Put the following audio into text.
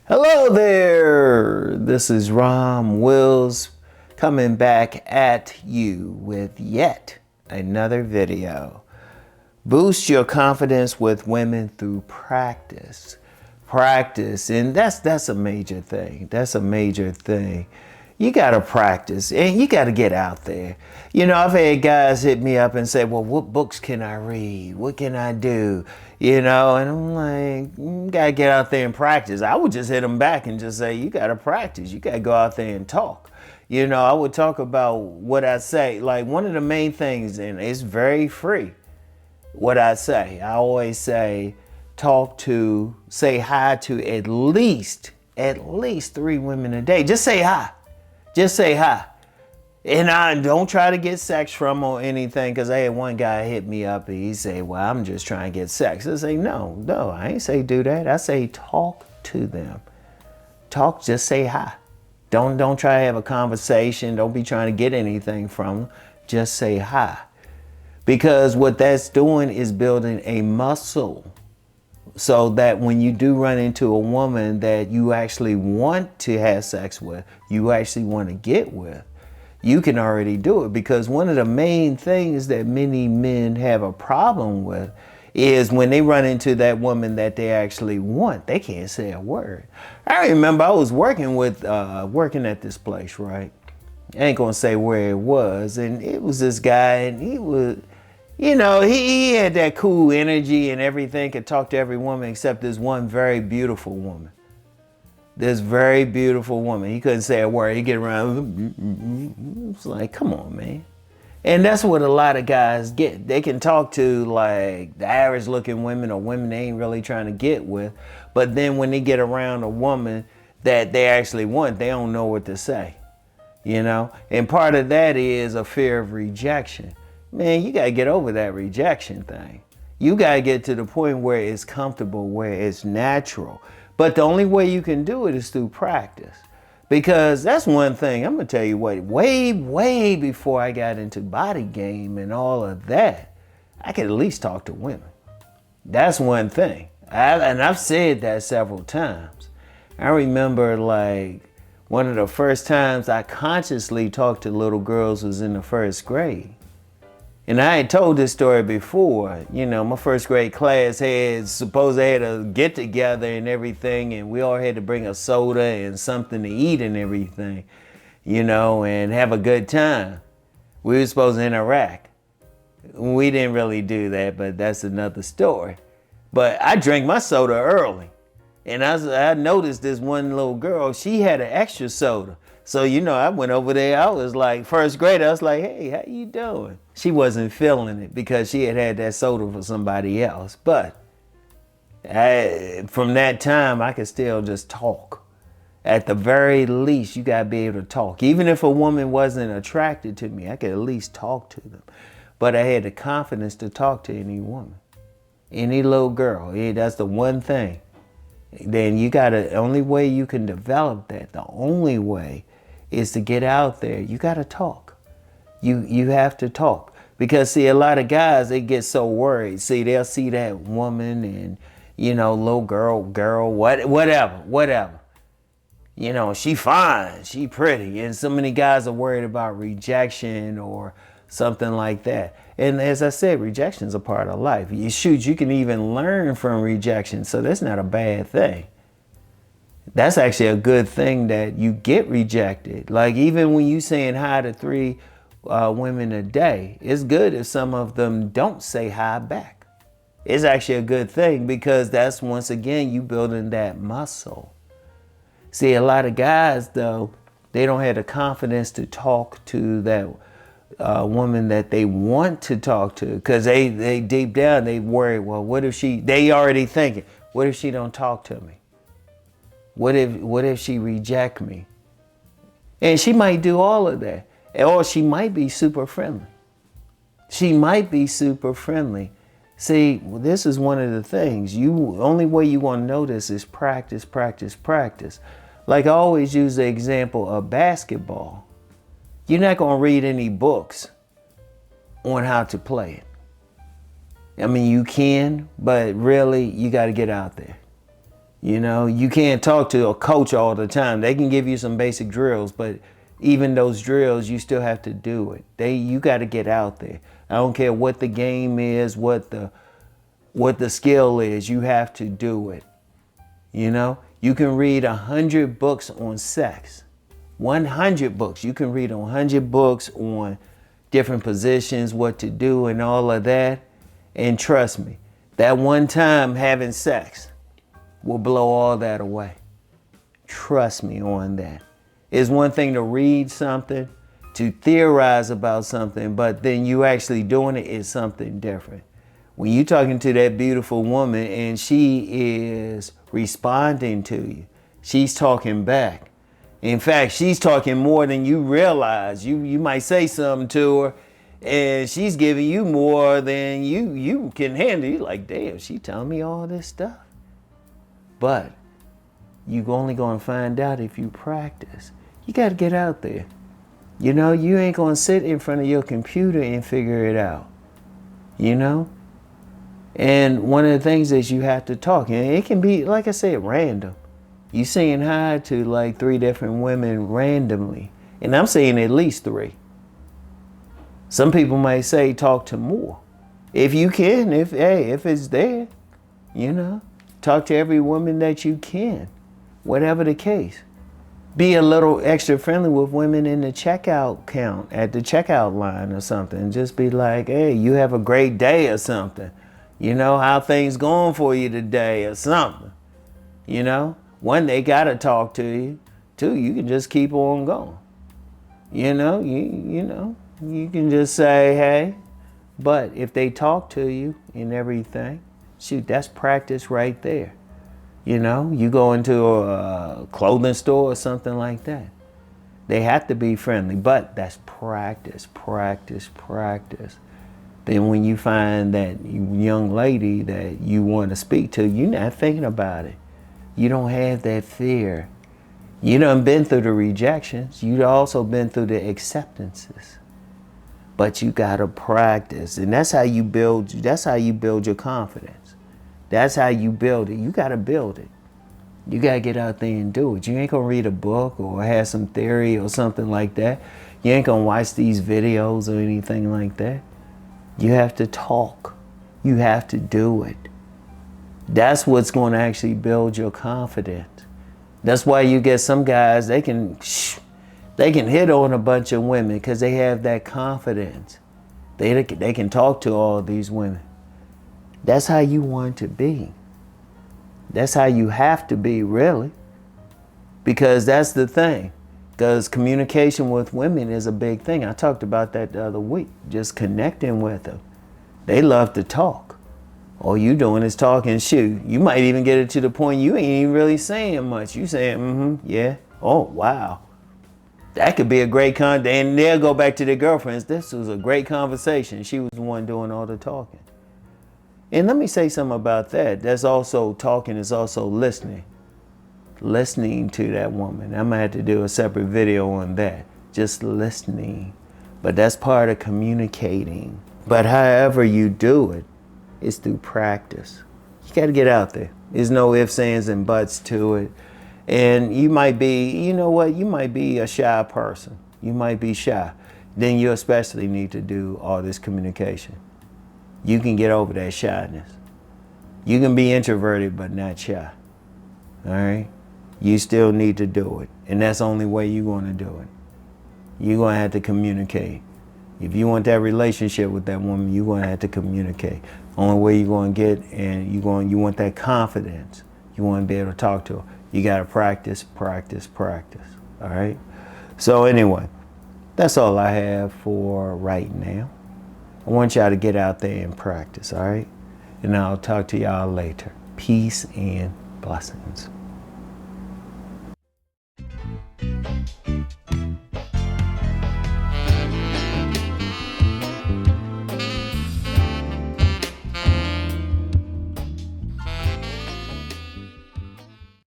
Hello there, this is Rom Wills coming back at you with yet another video. Boost your confidence with women through practice. Practice, and that's a major thing. That's a major thing. You gotta practice and you gotta get out there. You know, I've had guys hit me up and say, well, what books can I read? What can I do? You know, and I'm like, you gotta get out there and practice. I would just hit them back and just say, you gotta practice. You gotta go out there and talk. You know, I would talk about what I say. Like one of the main things, and it's very free, what I say. I always say, say hi to at least 3 women a day. Just say hi. Just say hi. And I don't try to get sex from or anything, because I had one guy hit me up and he said, well, I'm just trying to get sex. I say, no, I ain't say do that. I say talk to them. Talk, just say hi. Don't try to have a conversation. Don't be trying to get anything from them. Just say hi. Because what that's doing is building a muscle, so that when you do run into a woman that you actually want to have sex with, you actually want to get with, you can already do it. Because one of the main things that many men have a problem with is when they run into that woman that they actually want, they can't say a word. I remember I was working at this place, right? I ain't gonna say where it was, and it was this guy, and he was, you know, he had that cool energy and everything, could talk to every woman except this one very beautiful woman. This very beautiful woman. He couldn't say a word. He'd get around. It's like, come on, man. And that's what a lot of guys get. They can talk to like the average looking women or women they ain't really trying to get with. But then when they get around a woman that they actually want, they don't know what to say, you know? And part of that is a fear of rejection. Man, you gotta get over that rejection thing. You gotta get to the point where it's comfortable, where it's natural. But the only way you can do it is through practice. Because that's one thing, I'm gonna tell you what, way before I got into body game and all of that, I could at least talk to women. That's one thing. And I've said that several times. I remember like one of the first times I consciously talked to little girls was in the first grade. And I had told this story before. You know, my first grade class had a get together and everything, and we all had to bring a soda and something to eat and everything, you know, and have a good time. We were supposed to interact. We didn't really do that, but that's another story. But I drank my soda early. And I noticed this one little girl, she had an extra soda. So, you know, I went over there, I was like, first grade, I was like, hey, how you doing? She wasn't feeling it because she had that soda for somebody else. But from that time, I could still just talk. At the very least, you gotta be able to talk. Even if a woman wasn't attracted to me, I could at least talk to them. But I had the confidence to talk to any woman, any little girl. Yeah, that's the one thing. Then the only way you can develop that, the only way is to get out there. You got to talk. You have to talk. Because see, a lot of guys, they get so worried. See, they'll see that woman and, you know, little girl, whatever. You know, she fine, she pretty. And so many guys are worried about rejection or something like that. And as I said, rejection is a part of life. You can even learn from rejection. So that's not a bad thing. That's actually a good thing that you get rejected. Like even when you saying hi to 3 women a day, it's good if some of them don't say hi back. It's actually a good thing because that's, once again, you building that muscle. See, a lot of guys though, they don't have the confidence to talk to that woman that they want to talk to, because they deep down they worry, well, they already thinking, what if she don't talk to me? What if she reject me? And she might do all of that. Or she might be super friendly. She might be super friendly. See, this is one of the things. Only way you want to know this is practice. Like I always use the example of basketball. You're not going to read any books on how to play it. I mean, you can, but really, you got to get out there. You know, you can't talk to a coach all the time. They can give you some basic drills, but even those drills, you still have to do it. You got to get out there. I don't care what the game is, what the skill is, you have to do it. You know, you can read 100 books on sex. 100 books. You can read 100 books on different positions, what to do and all of that. And trust me, that one time having sex will blow all that away. Trust me on that. It's one thing to read something, to theorize about something, but then you actually doing it is something different. When you're talking to that beautiful woman and she is responding to you, she's talking back. In fact, she's talking more than you realize. You might say something to her and she's giving you more than you can handle. You're like, damn, she telling me all this stuff. But you're only going to find out if you practice. You got to get out there. You know, you ain't going to sit in front of your computer and figure it out. You know? And one of the things is you have to talk. And it can be, like I said, random. You saying hi to like 3 different women randomly. And I'm saying at least 3. Some people might say talk to more. If you can, if it's there, you know. Talk to every woman that you can, whatever the case. Be a little extra friendly with women in the checkout count, at the checkout line or something. Just be like, hey, you have a great day or something. You know, how things going for you today or something. You know, 1, they gotta talk to you. 2, you can just keep on going. You know, you can just say, hey. But if they talk to you and everything, shoot, that's practice right there. You know, you go into a clothing store or something like that. They have to be friendly, but that's practice, practice, practice. Then when you find that young lady that you want to speak to, you're not thinking about it. You don't have that fear. You done been through the rejections. You also been through the acceptances. But you gotta practice, and that's how you build your confidence. That's how you build it. You gotta build it. You gotta get out there and do it. You ain't gonna read a book or have some theory or something like that. You ain't gonna watch these videos or anything like that. You have to talk. You have to do it. That's what's gonna actually build your confidence. That's why you get some guys, they can hit on a bunch of women because they have that confidence. They can talk to all these women. That's how you want to be. That's how you have to be, really. Because that's the thing. Because communication with women is a big thing. I talked about that the other week. Just connecting with them. They love to talk. All you doing is talking. Shoot, you might even get it to the point you ain't even really saying much. You saying, yeah, oh, wow. That could be a great and they'll go back to their girlfriends. This was a great conversation. She was the one doing all the talking. And let me say something about that. That's also talking, is also listening. Listening to that woman. I'm gonna have to do a separate video on that. Just listening. But that's part of communicating. But however you do it, it's through practice. You gotta get out there. There's no ifs, ands, and buts to it. And you might be, you know what, you might be a shy person. You might be shy. Then you especially need to do all this communication. You can get over that shyness. You can be introverted but not shy. All right? You still need to do it. And that's the only way you're going to do it. You're going to have to communicate. If you want that relationship with that woman, you're going to have to communicate. Only way you're going to get, and you want that confidence. You want to be able to talk to her. You got to practice, practice, practice. All right? So anyway, that's all I have for right now. I want y'all to get out there and practice, all right? And I'll talk to y'all later. Peace and blessings.